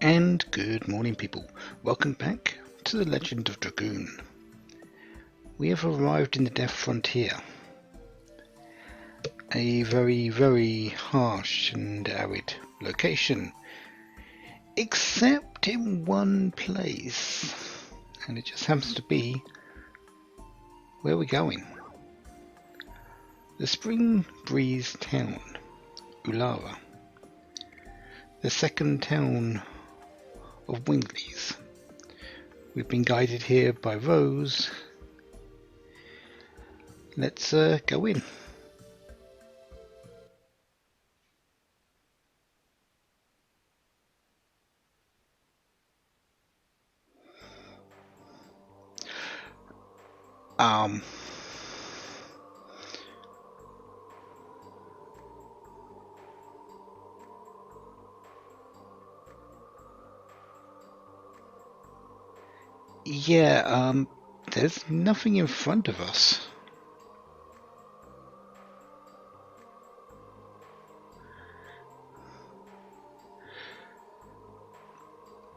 And good morning, people. Welcome back to the Legend of Dragoon. We have arrived in the Death Frontier, a very harsh and arid location, except in one place, and it just happens to be where we're going. The Spring Breeze Town, Ulara, the second town of Wingley's. We've been guided here by Rose. Let's go in. Yeah, there's nothing in front of us.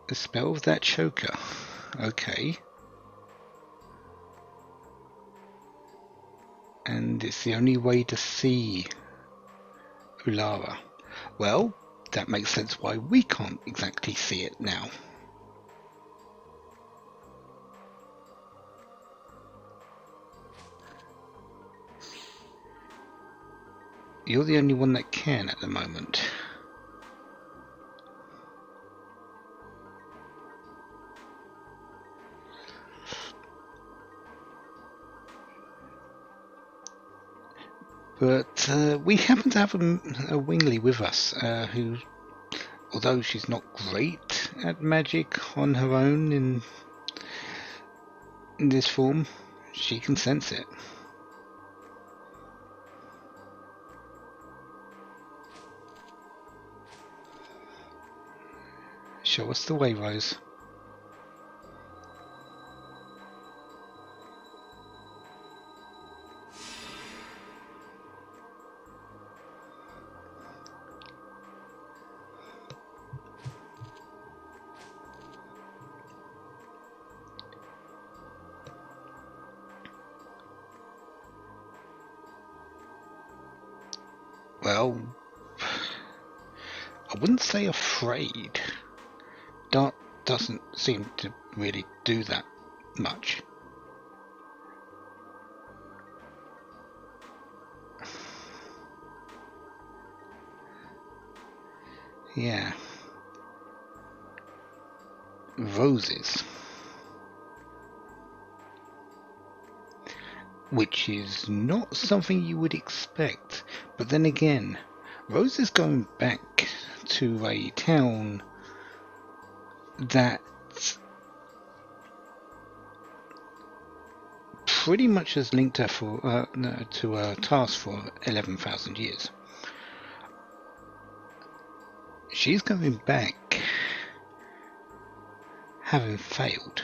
The spell of that choker. Okay. And it's the only way to see Ulara. Well, that makes sense why we can't exactly see it now. You're the only one that can at the moment. But we happen to have a Wingley with us, who, although she's not great at magic on her own in this form, she can sense it. Show us the way, Rose. Well, I wouldn't say afraid. Dart doesn't seem to really do that much. Yeah. Roses. Which is not something you would expect. But then again, Rose is going back to a town that pretty much has linked her to a task for 11,000 years. She's going back having failed.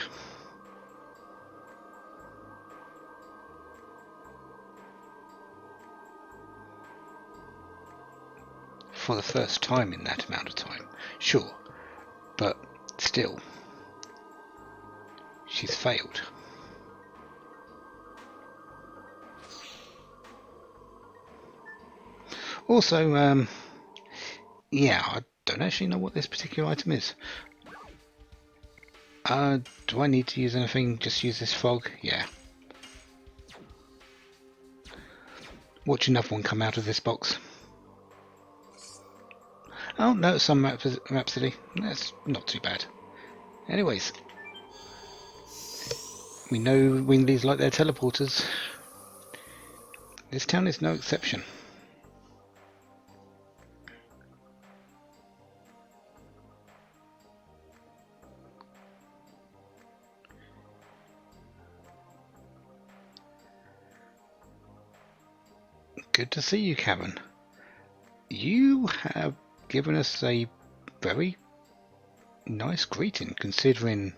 For the first time in that amount of time, sure, but still, she's failed. Also, yeah, I don't actually know what this particular item is. Do I need to use anything? Just use this fog? Yeah. Watch another one come out of this box. Oh no, some Rhapsody. That's not too bad. Anyways, we know Wingleys like their teleporters. This town is no exception. Good to see you, Karen. You have given us a very nice greeting, considering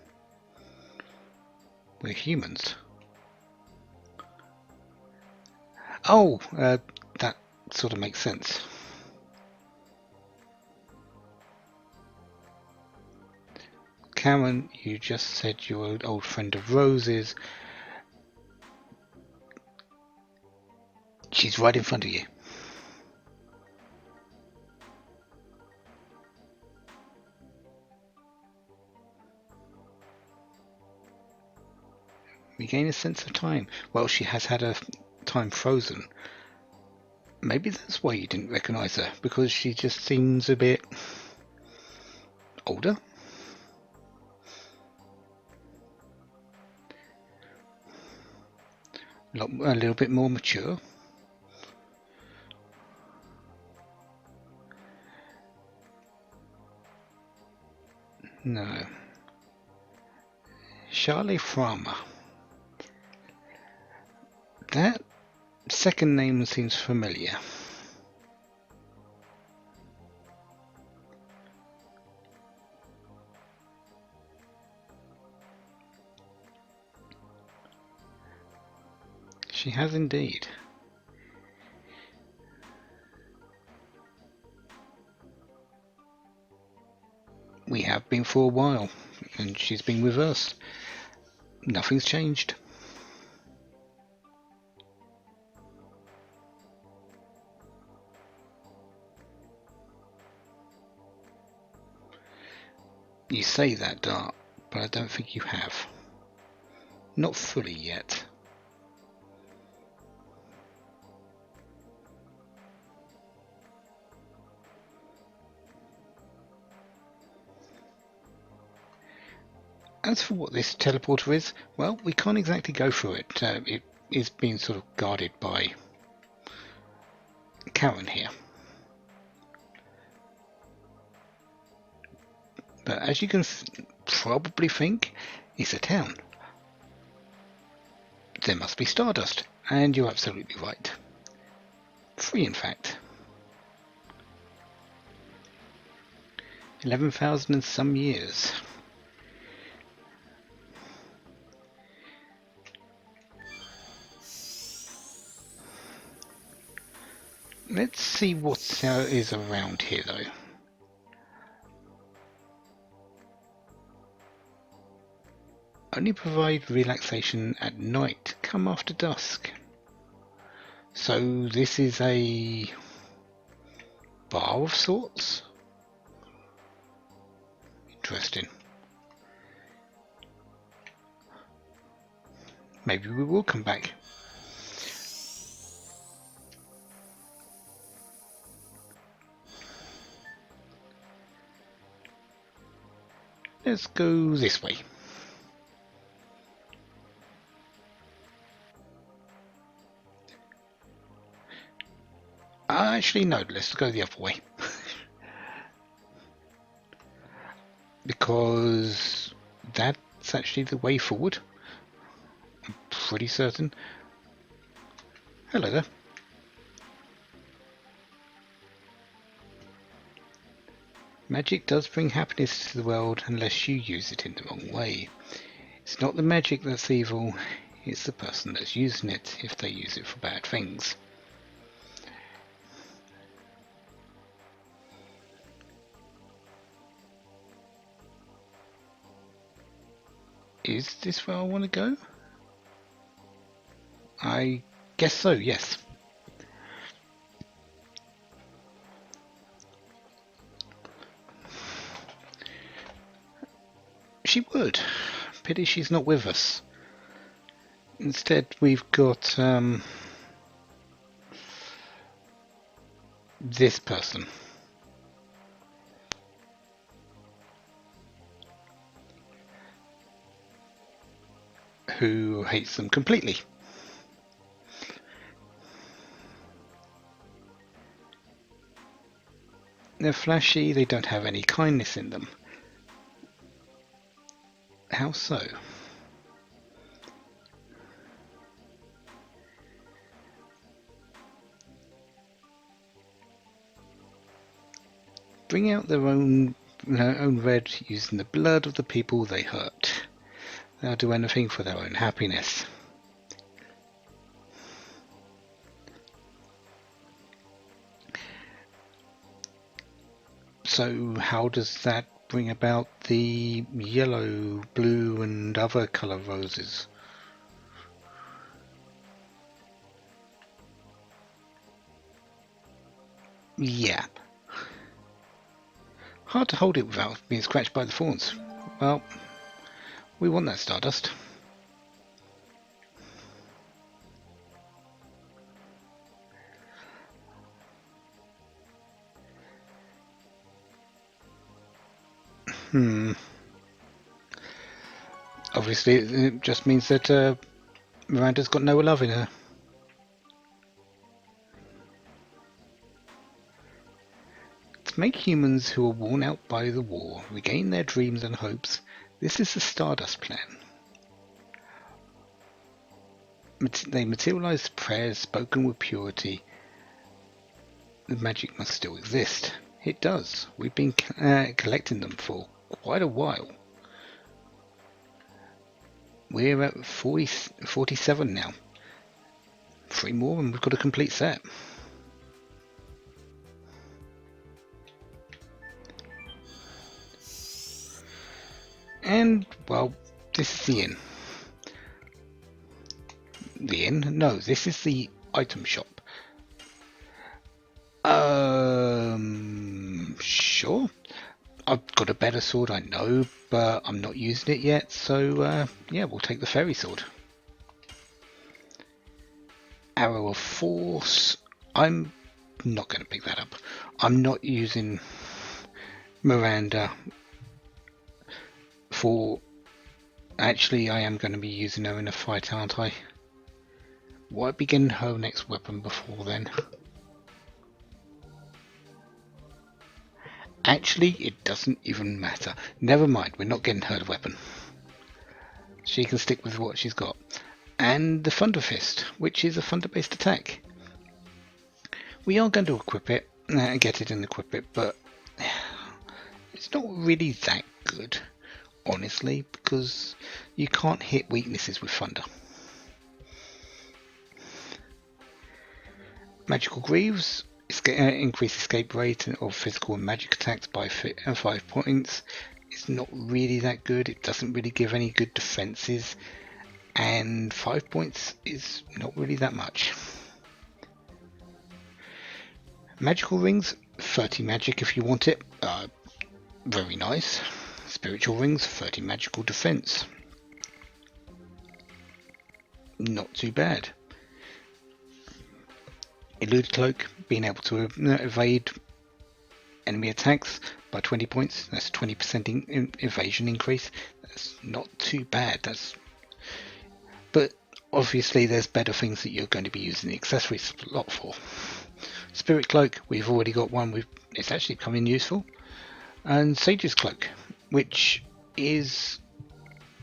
we're humans. Oh, that sort of makes sense. Karen, you just said you're an old friend of Rose's. She's right in front of you. Regain a sense of time. Well, she has had her time frozen. Maybe that's why you didn't recognise her, because she just seems a bit older. A little bit more mature. No. Charlie Farmer. That second name seems familiar. She has indeed. We have been for a while, and she's been with us. Nothing's changed. You say that, Dart, but I don't think you have. Not fully yet. As for what this teleporter is, well, we can't exactly go through it. It is being sort of guarded by Karen here. But as you can probably think, it's a town. There must be stardust, and you're absolutely right. 3, in fact. 11,000 and some years. Let's see what is around here, though. Only provide relaxation at night. Come after dusk. So this is a bar of sorts? Interesting. Maybe we will come back. Let's go this way. Actually, no, let's go the other way. Because that's actually the way forward. I'm pretty certain. Hello there. Magic does bring happiness to the world unless you use it in the wrong way. It's not the magic that's evil, it's the person that's using it if they use it for bad things. Is this where I want to go? I guess so, yes. She would. Pity she's not with us. Instead, we've got this person. Who hates them completely. They're flashy, they don't have any kindness in them. How so? Bring out their own red using the blood of the people they hurt. They'll do anything for their own happiness. So how does that bring about the yellow, blue and other colour roses. Yeah. Hard to hold it without being scratched by the thorns. Well, we want that Stardust. Obviously, it just means that Miranda's got no love in her. To make humans who are worn out by the war regain their dreams and hopes, this is the Stardust plan. They materialize prayers spoken with purity. The magic must still exist. It does. We've been collecting them for quite a while. We're at 47 now. 3 more and we've got a complete set. And, well, this is the inn. The inn? No, this is the item shop. Sure. I've got a better sword, I know, but I'm not using it yet, so yeah, we'll take the fairy sword. Arrow of Force. I'm not going to pick that up. I'm not using Miranda for... Actually, I am going to be using her in a fight, aren't I? Why begin her next weapon before then? Actually, it doesn't even matter. Never mind, we're not getting her the weapon. She can stick with what she's got. And the Thunder Fist, which is a thunder-based attack. We are going to equip it, get it and equip it, but it's not really that good, honestly, because you can't hit weaknesses with thunder. Magical Greaves. Increase escape rate of physical and magic attacks by 5 points. It's not really that good. It doesn't really give any good defenses, and 5 points is not really that much. Magical Rings, 30 magic if you want it. Very nice. Spiritual Rings, 30 magical defense. Not too bad. Elude Cloak, being able to evade enemy attacks by 20 points. That's a 20% evasion increase. That's not too bad. But obviously there's better things that you're going to be using the accessory slot for. Spirit Cloak, we've already got one. It's actually becoming useful. And Sage's Cloak, which is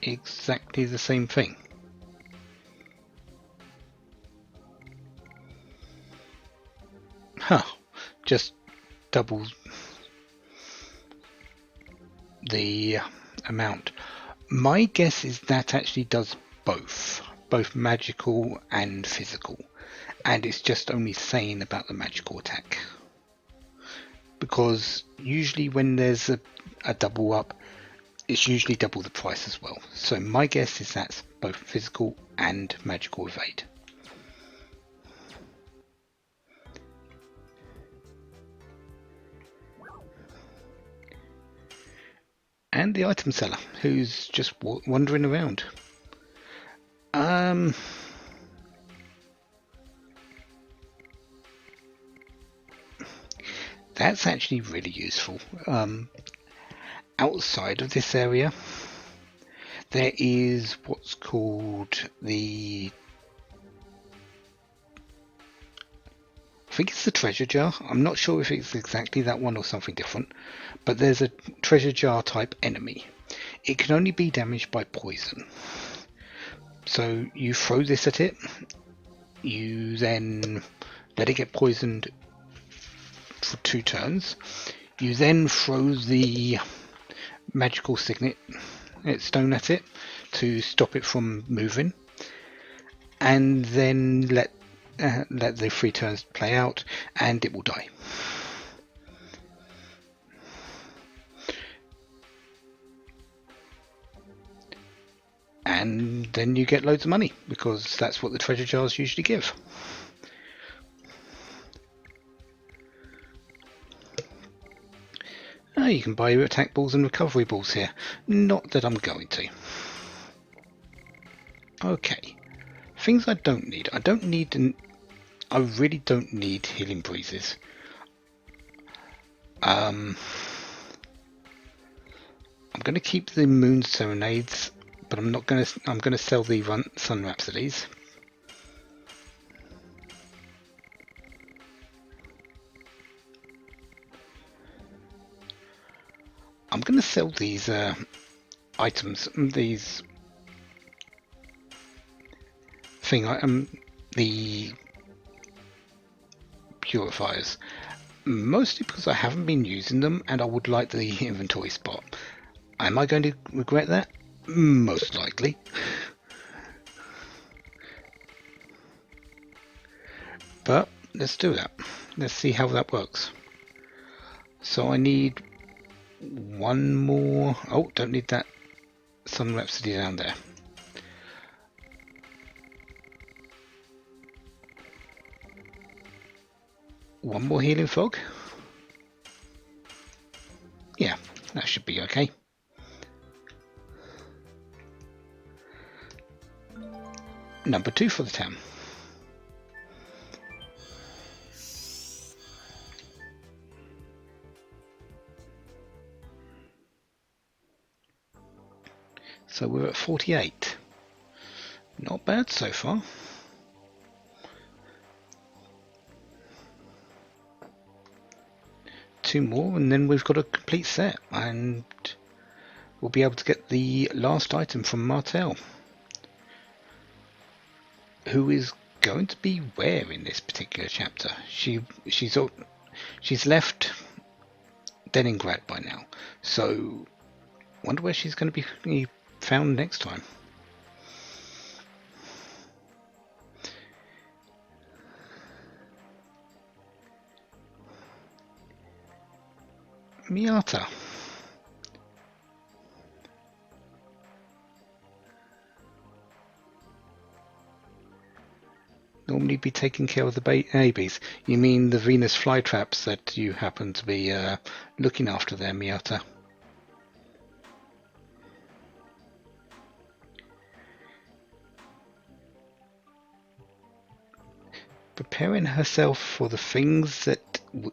exactly the same thing. Just double the amount. My guess is that actually does both magical and physical, and it's just only saying about the magical attack, because usually when there's a double up, it's usually double the price as well. So my guess is that's both physical and magical evade. And the item seller, who's just wandering around. That's actually really useful. Outside of this area, there is what's called the... I think it's the treasure jar. I'm not sure if it's exactly that one or something different, but there's a treasure jar type enemy. It can only be damaged by poison. So you throw this at it, you then let it get poisoned for 2 turns. You then throw the magical signet stone at it to stop it from moving, and then let the 3 turns play out, and it will die. and then you get loads of money, because that's what the treasure jars usually give. You can buy your attack balls and recovery balls here. Not that I'm going to. Okay. Things I don't need. I really don't need healing breezes. I'm going to keep the moon serenades, but I'm going to sell the sun rhapsodies. I'm going to sell these items, these the purifiers, mostly because I haven't been using them and I would like the inventory spot. Am I going to regret that? Most likely. But let's do that. Let's see how that works. So I need one more. Oh, don't need that sun rhapsody down there. One more healing fog. Yeah, that should be okay. Number 2 for the town. So we're at 48. Not bad so far. Two more and then we've got a complete set, and we'll be able to get the last item from Martel, who is going to be where in this particular chapter. She's left Leningrad by now, so wonder where she's going to be found next time. Miata. Normally be taking care of the babies. You mean the Venus flytraps that you happen to be looking after there, Miata? Preparing herself for the things that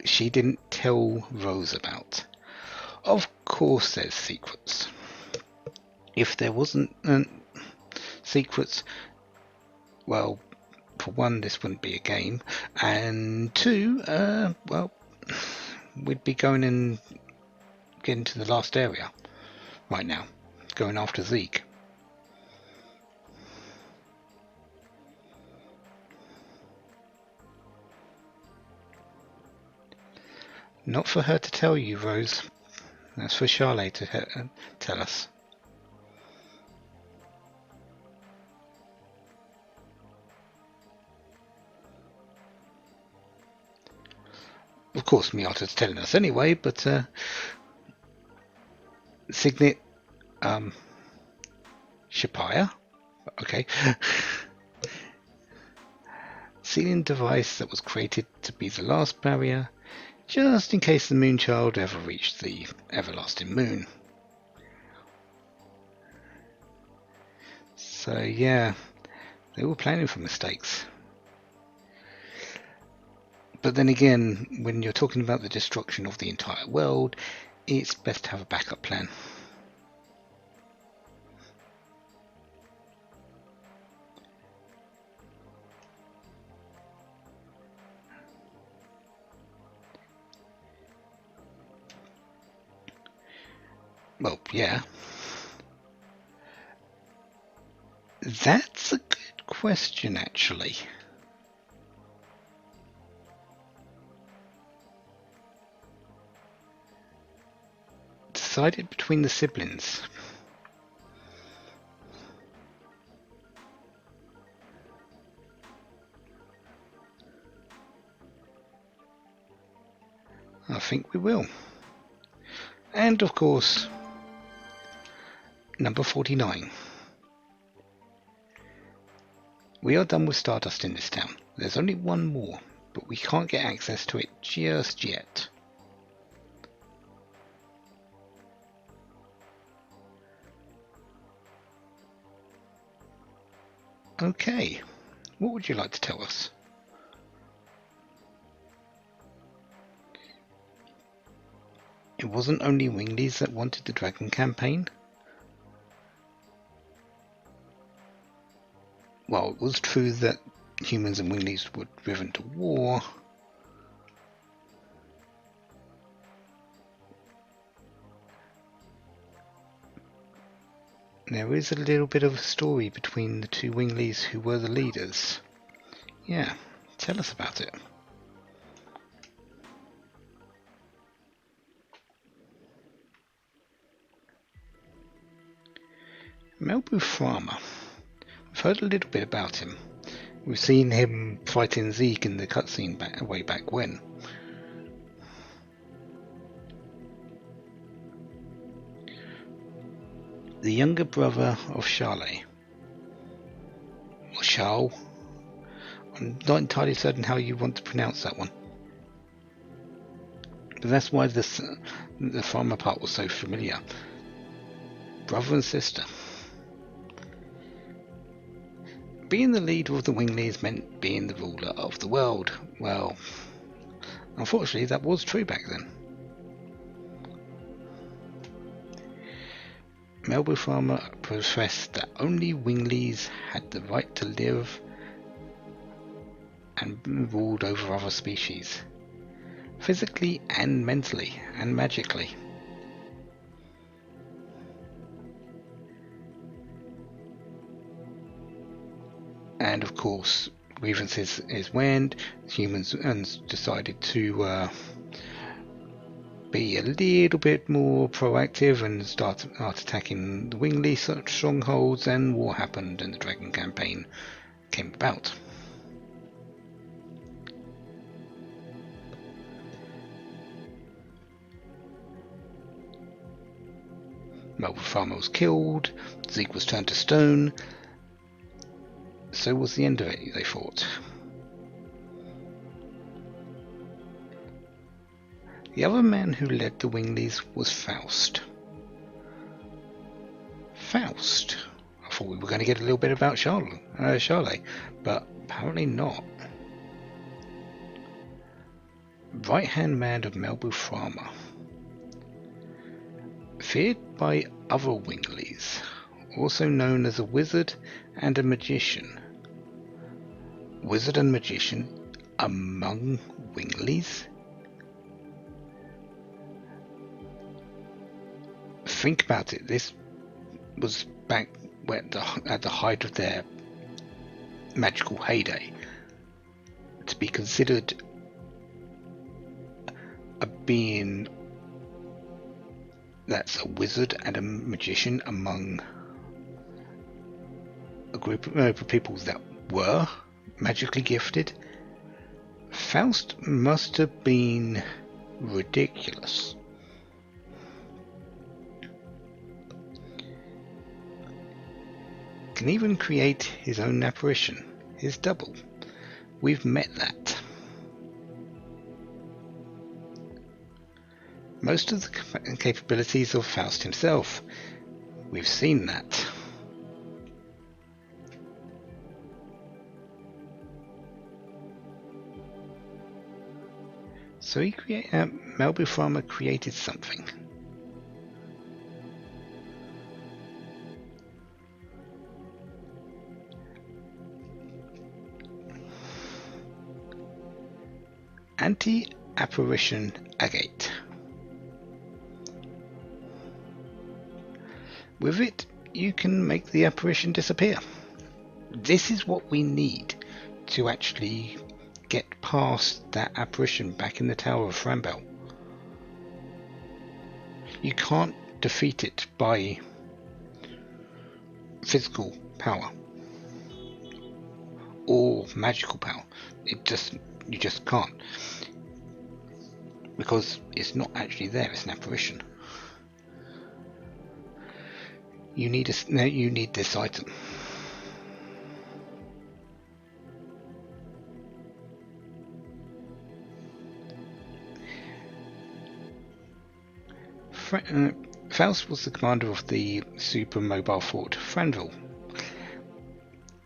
she didn't tell Rose about. Of course there's secrets. If there wasn't secrets, well, for one, this wouldn't be a game, and two, well, we'd be going and getting to the last area right now, going after Zeke. Not for her to tell you, Rose. That's for Charlotte to tell us. Of course, Miata's telling us anyway, but Signet Shapaya? Okay. Sealing device that was created to be the last barrier, just in case the Moonchild ever reached the everlasting moon. So yeah, they were planning for mistakes. But then again, when you're talking about the destruction of the entire world, it's best to have a backup plan. Well, yeah. That's a good question, actually. Decided between the siblings. I think we will. And of course, number 49. We are done with Stardust in this town. There's only one more, but we can't get access to it just yet. Okay, what would you like to tell us? It wasn't only Winglies that wanted the Dragon campaign. While it was true that humans and Winglies were driven to war, there is a little bit of a story between the two Winglies who were the leaders. Yeah, tell us about it. Melbu Frama. We've heard a little bit about him. We've seen him fighting Zeke in the cutscene way back when. The younger brother of Charlie. Or Charles. I'm not entirely certain how you want to pronounce that one. But that's why the farmer part was so familiar. Brother and sister. Being the leader of the Winglies meant being the ruler of the world. Well, unfortunately that was true back then. Melbu Farmer professed that only Winglies had the right to live and ruled over other species, physically and mentally and magically. And of course, grievances is when humans decided to be a little bit more proactive and start attacking the Wingly strongholds, and war happened and the Dragon campaign came about. Melbu Farmer was killed, Zeke was turned to stone. So was the end of it, they thought. The other man who led the Winglies was Faust. Faust? I thought we were going to get a little bit about Charlie, but apparently not. Right-hand man of Melbu Farmer. Feared by other Winglies, also known as a wizard and a magician. Wizard and magician among Winglies? Think about it, this was back at the height of their magical heyday. To be considered a being that's a wizard and a magician among a group of people that were magically gifted, Faust must have been ridiculous. Can even create his own apparition, his double. We've met that. Most of the capabilities of Faust himself, we've seen that. So Melbu Farmer created something. Anti-apparition agate. With it, you can make the apparition disappear. This is what we need to actually get past that apparition back in the Tower of Frambel. You can't defeat it by physical power or magical power. You just can't, because it's not actually there. It's an apparition. You need this item. Faust was the commander of the super mobile fort Franville.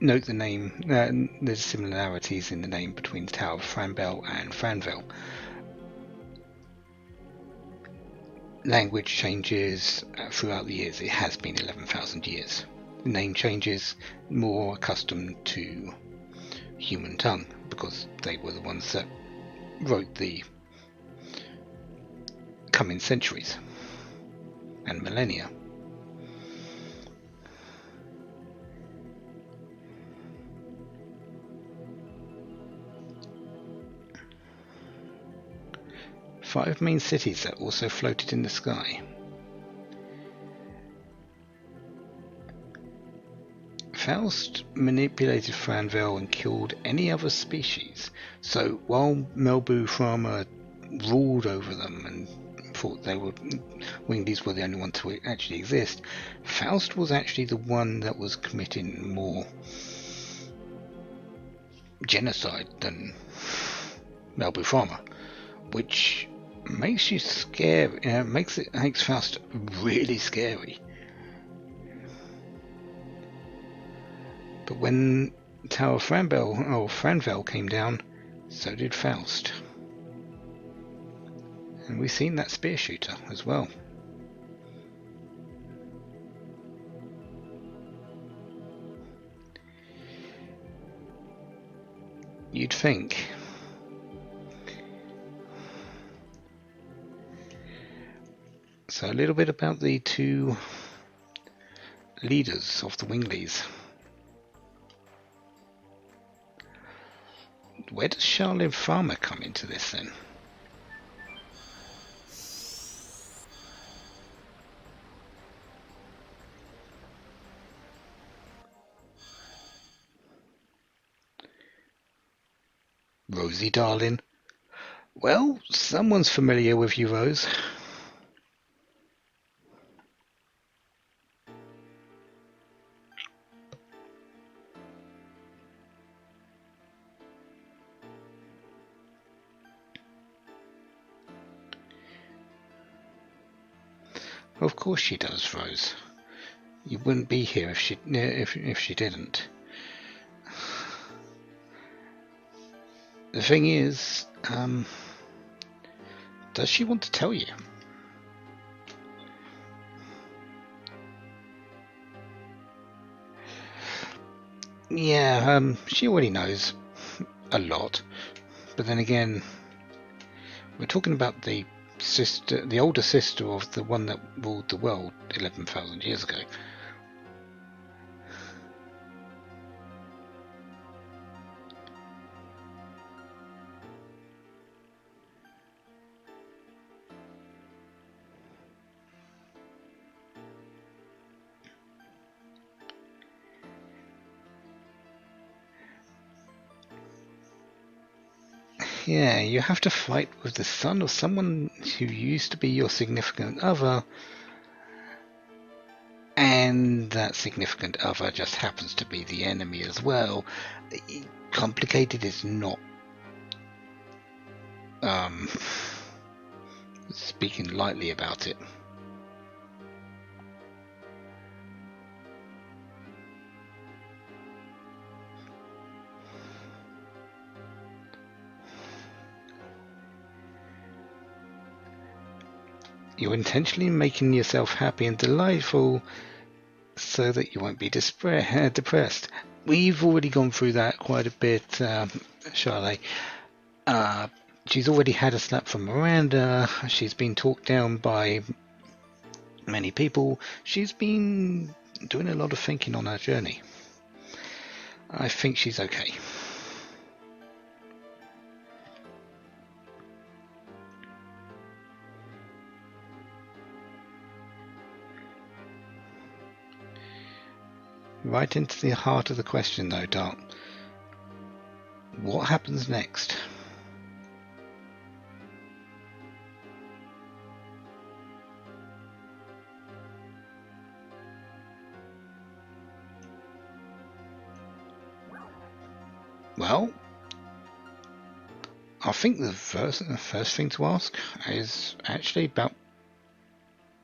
Note the name, there's similarities in the name between the Tower of Franbell and Franville. Language changes throughout the years. It has been 11,000 years. The name changes, more accustomed to human tongue, because they were the ones that wrote the coming centuries and millennia. Five main cities that also floated in the sky. Faust manipulated Franville and killed any other species, so while Melbu Frama ruled over them and thought they were Winglies were the only ones to actually exist, Faust was actually the one that was committing more genocide than Melbu Frama, which makes you scary. Makes Faust really scary. But when Tower of Franville came down, so did Faust. And we've seen that spear shooter as well. You'd think. So a little bit about the two leaders of the Winglies. Where does Charlene Farmer come into this then? Rosie, darling. Well, someone's familiar with you, Rose. Of course she does, Rose. You wouldn't be here if she didn't. The thing is, does she want to tell you? Yeah, she already knows a lot. But then again, we're talking about the older sister of the one that ruled the world 11,000 years ago. Yeah, you have to fight with the son of someone who used to be your significant other, and that significant other just happens to be the enemy as well. Complicated is not speaking lightly about it. You're intentionally making yourself happy and delightful so that you won't be depressed. We've already gone through that quite a bit, Charlotte. She's already had a slap from Miranda. She's been talked down by many people. She's been doing a lot of thinking on her journey. I think she's okay. Right into the heart of the question though, Dart. What happens next? Well, I think the first thing to ask is actually about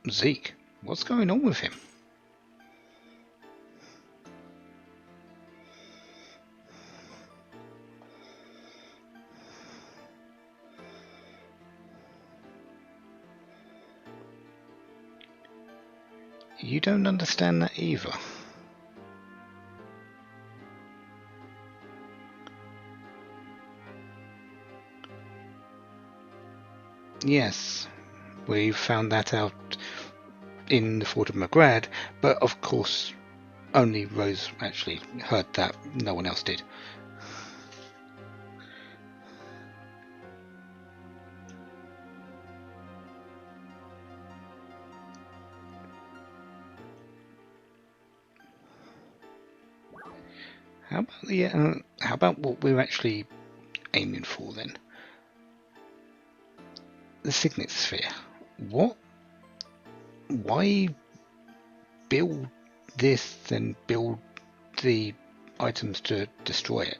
Zeke, what's going on with him? You don't understand that either. Yes, we found that out in the Fort of McGrad, but of course only Rose actually heard that, no one else did. How about what we're actually aiming for then? The Signet Sphere. What? Why build this then build the items to destroy it?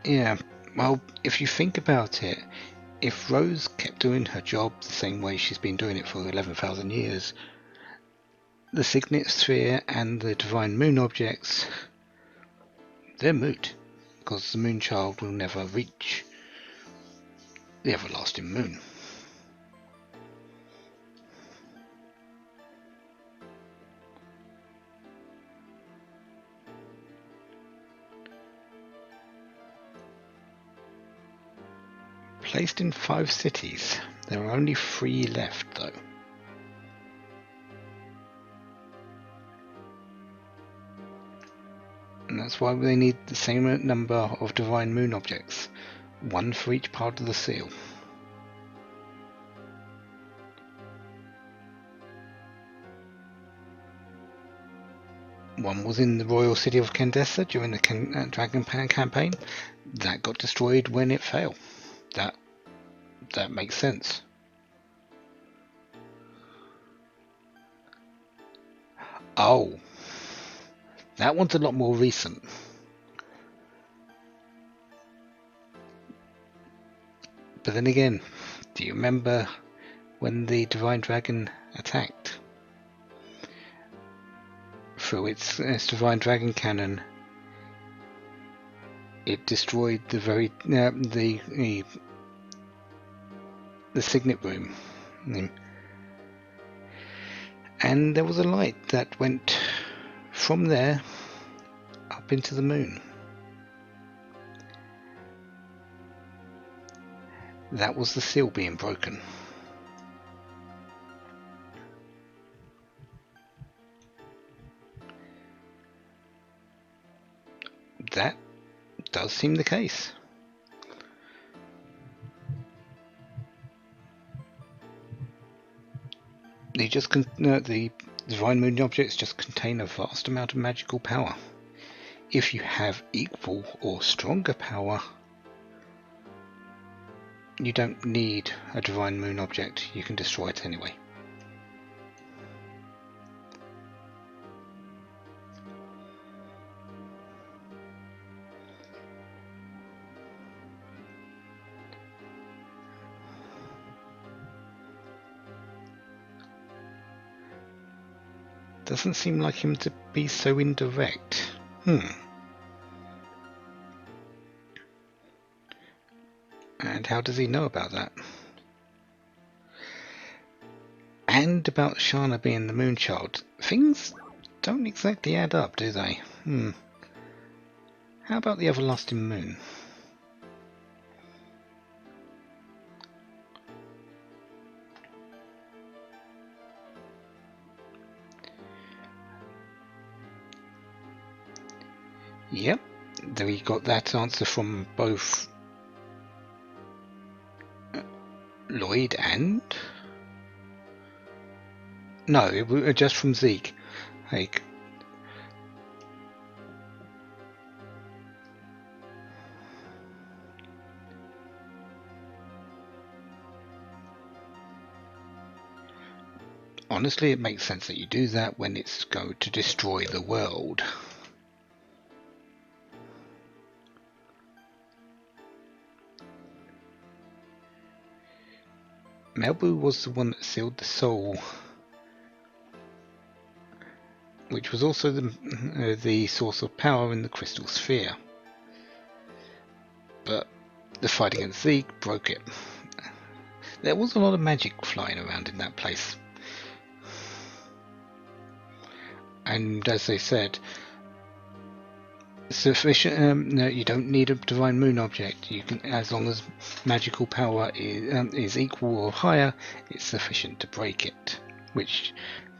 Yeah, well, if you think about it, if Rose kept doing her job the same way she's been doing it for 11,000 years, the Signet Sphere and the Divine Moon objects, they're moot, because the Moonchild will never reach the Everlasting Moon. Placed in 5 cities. There are only 3 left, though. And that's why they need the same number of Divine Moon objects. 1 for each part of the seal. One was in the royal city of Candessa during the Dragon campaign. That got destroyed when it fell. That makes sense. Oh, that one's a lot more recent. But then again, do you remember when the Divine Dragon attacked? Through its Divine Dragon cannon, it destroyed the Signet Room. And there was a light that went from there up into the moon. That was the seal being broken. That does seem the case. The Divine Moon objects just contain a vast amount of magical power. If you have equal or stronger power, you don't need a Divine Moon object, you can destroy it anyway. Doesn't seem like him to be so indirect. And how does he know about that? And about Shana being the Moonchild. Things don't exactly add up, do they? How about the Everlasting Moon? Yep, there we got that answer from both Lloyd and... No, just from Zeke. Like, honestly, it makes sense that you do that when it's going to destroy the world. Melbu was the one that sealed the soul, which was also the source of power in the crystal sphere. But the fight against Zeke broke it. There was a lot of magic flying around in that place. And as they said, sufficient. No, you don't need a divine moon object. You can, as long as magical power is equal or higher, it's sufficient to break it. Which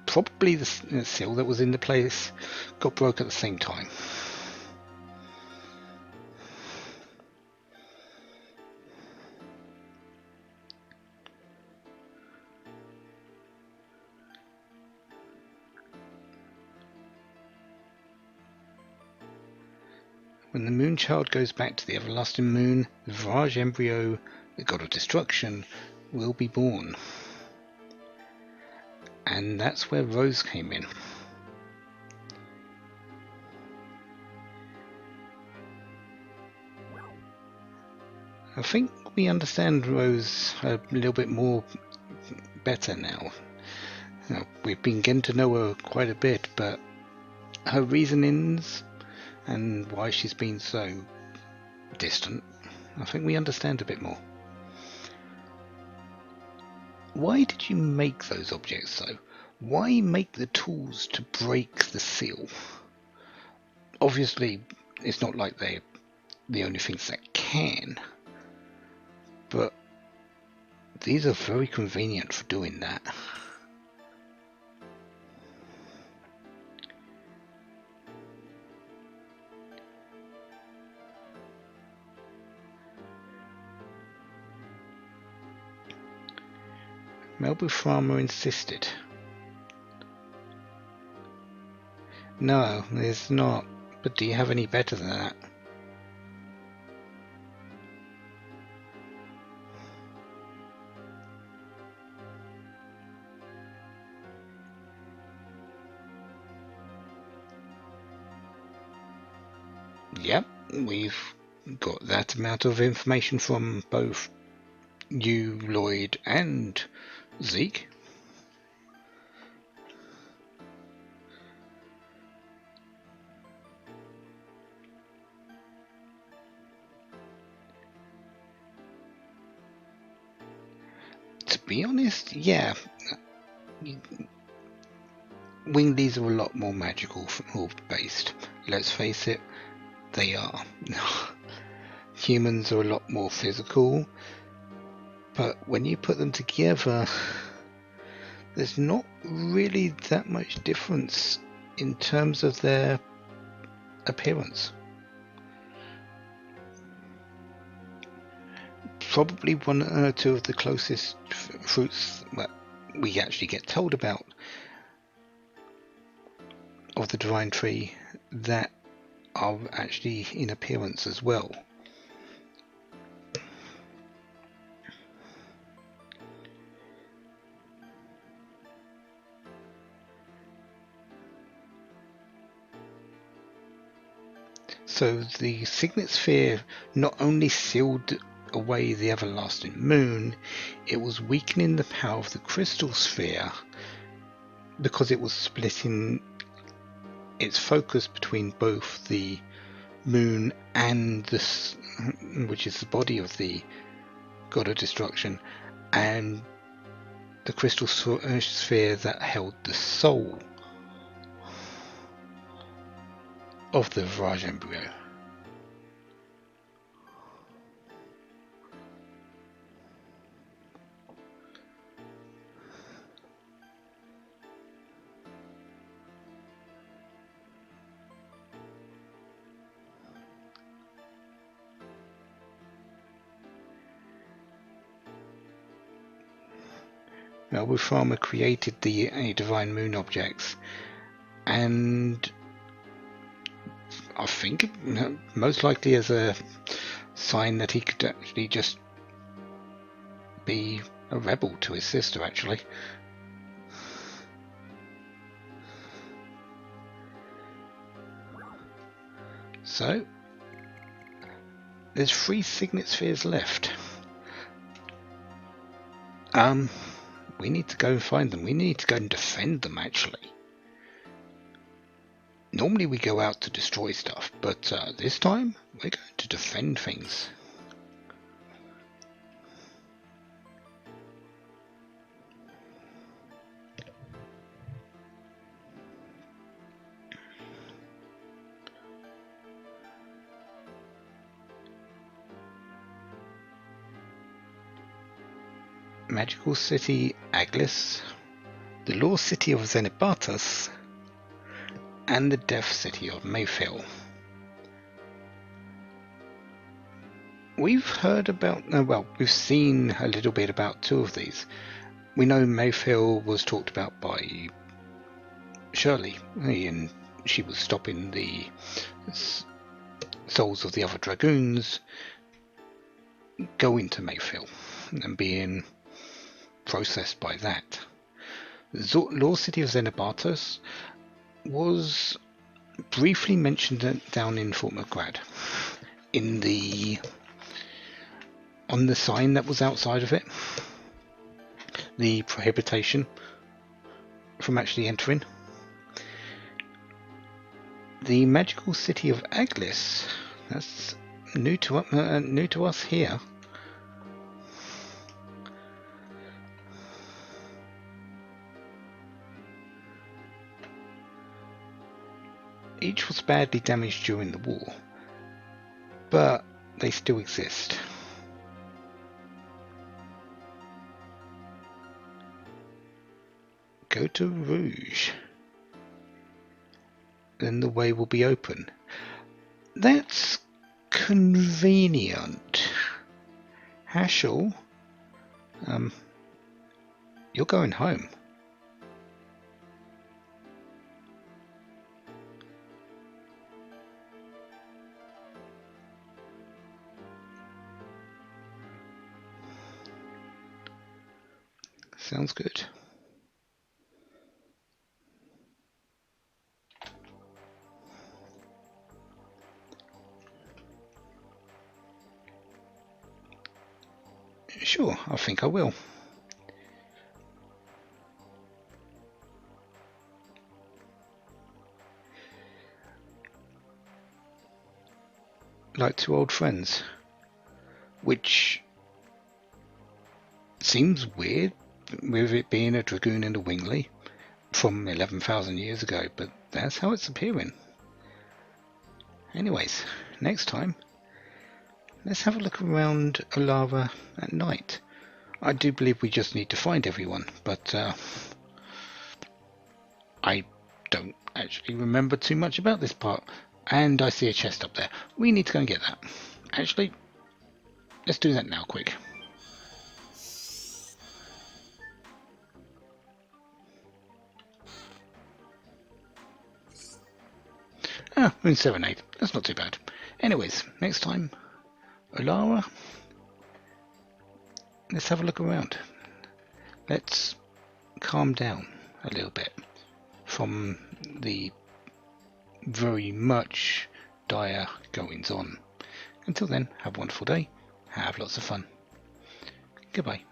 probably the seal that was in the place got broke at the same time. When the moon child goes back to the everlasting moon, the Virage embryo, the god of destruction, will be born. And that's where Rose came in. I think we understand Rose a little bit more better now. We've been getting to know her quite a bit, but her reasonings and why she's been so distant, I think we understand a bit more. Why did you make those objects though? Why make the tools to break the seal? Obviously, it's not like they're the only things that can, but these are very convenient for doing that. Melbu Farmer insisted. No, there's not. But do you have any better than that? Yep, we've got that amount of information from both you, Lloyd, and Zeke. To be honest, yeah. Wingleys are a lot more magical based. Let's face it, they are. Humans are a lot more physical, but when you put them together, there's not really that much difference in terms of their appearance. Probably one or two of the closest fruits that we actually get told about of the divine tree that are actually in appearance as well. So the signet sphere not only sealed away the everlasting moon, it was weakening the power of the crystal sphere because it was splitting its focus between both the moon and this, which is the body of the god of destruction, and the crystal sphere that held the soul of the Virage embryo. Melbu Farmer created the divine moon objects, and I think most likely as a sign that he could actually just be a rebel to his sister, actually. So there's 3 signet spheres left. We need to go find them. We need to go and defend them, actually. Normally we go out to destroy stuff, but this time we're going to defend things. Magical City Aglis, the Law City of Zenibatus, and the Death City of Mayfield. We've heard about, well, we've seen a little bit about 2 of these. We know Mayfield was talked about by Shirley, and she was stopping the souls of the other Dragoons going to Mayfield and being processed by that. The Law City of Zenibatus was briefly mentioned down in Fort McGrad on the sign that was outside of it, the prohibition from actually entering. The Magical City of Aglis, that's new to us here. Each was badly damaged during the war, but they still exist. Go to Rouge. Then the way will be open. That's convenient. Hashel, you're going home. Sounds good. Sure, I think I will. Like 2 old friends, which seems weird with it being a Dragoon and a Wingley from 11,000 years ago, but that's how it's appearing. Anyways, next time, let's have a look around Olara at night. I do believe we just need to find everyone, but I don't actually remember too much about this part. And I see a chest up there. We need to go and get that. Actually, let's do that now, quick. Moon Serenade. That's not too bad. Anyways, next time, Olara, let's have a look around. Let's calm down a little bit from the very much dire goings on. Until then, have a wonderful day. Have lots of fun. Goodbye.